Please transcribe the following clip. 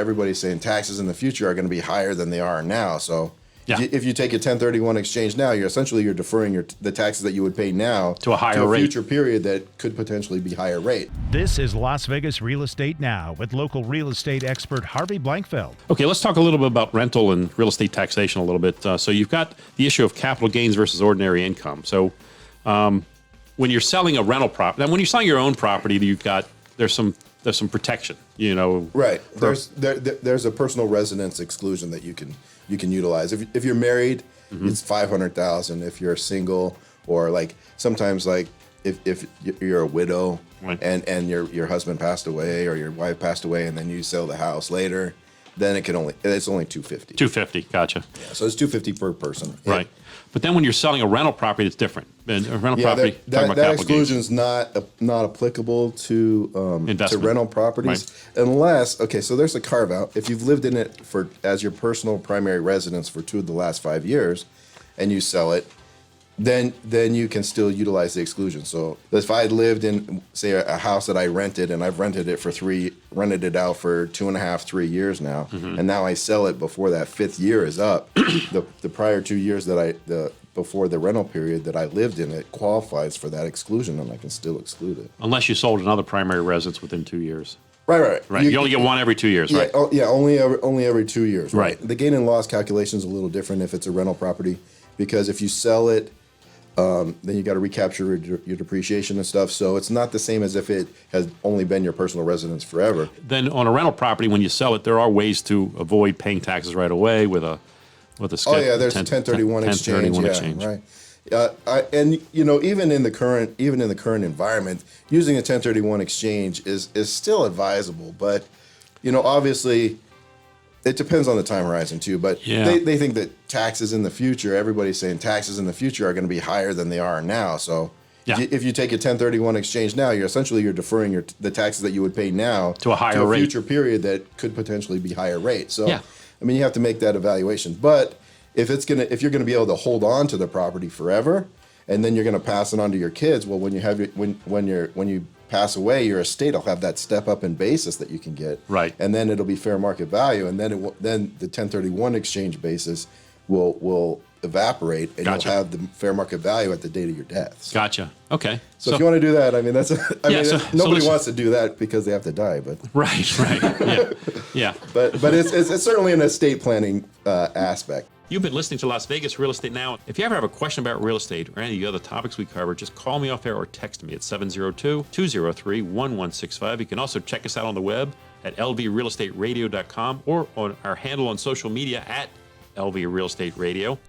everybody's saying taxes in the future are going to be higher than they are now. So Yeah. if you take a 1031 exchange now, you're deferring the taxes that you would pay now to a higher rate. future period that could potentially be higher rate. This is Las Vegas Real Estate Now with local real estate expert Harvey Blankfeld. Okay, let's talk a little bit about rental and real estate taxation a little bit. So you've got the issue of capital gains versus ordinary income. So when you're selling a rental property, now when you're selling your own property, there's some protection, Right. There's a personal residence exclusion that you can utilize. If you're married, it's $500,000. If you're single, or like sometimes like if you're a widow, right, and your husband passed away or your wife passed away, and then you sell the house later, then it's only $250. $250, gotcha. Yeah, so it's $250 per person. Right. But then when you're selling a rental property, it's different. And a rental property, that exclusion is not applicable to rental properties, right, unless, so there's a carve out. If you've lived in it as your personal primary residence for 2 of the last 5 years, and you sell it, then you can still utilize the exclusion. So if I lived in, say, a house that I rented, and I've rented it out for 2.5, 3 years now, and now I sell it before that 5th year is up, the prior 2 years before the rental period that I lived in, it qualifies for that exclusion, and I can still exclude it. Unless you sold another primary residence within 2 years. Right. You only get one every 2 years, right? Only every 2 years. Right. The gain and loss calculation is a little different if it's a rental property, because if you sell it, then you got to recapture your depreciation and stuff. So it's not the same as if it has only been your personal residence forever. Then on a rental property, when you sell it, there are ways to avoid paying taxes right away with a there's a 1031 exchange. Right. And even in the current environment, using a 1031 exchange is still advisable. But obviously, it depends on the time horizon too. But they think that taxes in the future, everybody's saying taxes in the future are going to be higher than they are now. So if you take a 1031 exchange now, you're deferring the taxes that you would pay now to a higher rate, future period that could potentially be higher rate. So you have to make that evaluation. But if you're gonna be able to hold on to the property forever, and then you're gonna pass it on to your kids, well, when you pass away, your estate will have that step up in basis that you can get, right, and then it'll be fair market value, and then the 1031 exchange basis will evaporate, and Gotcha. You'll have the fair market value at the date of your death. Gotcha. Okay. So if you want to do that, nobody listen, wants to do that because they have to die, but right, yeah. But it's certainly an estate planning aspect. You've been listening to Las Vegas Real Estate Now. If you ever have a question about real estate or any of the other topics we cover, just call me off air or text me at 702-203-1165. You can also check us out on the web at lvrealestateradio.com or on our handle on social media at LV Real Estate Radio.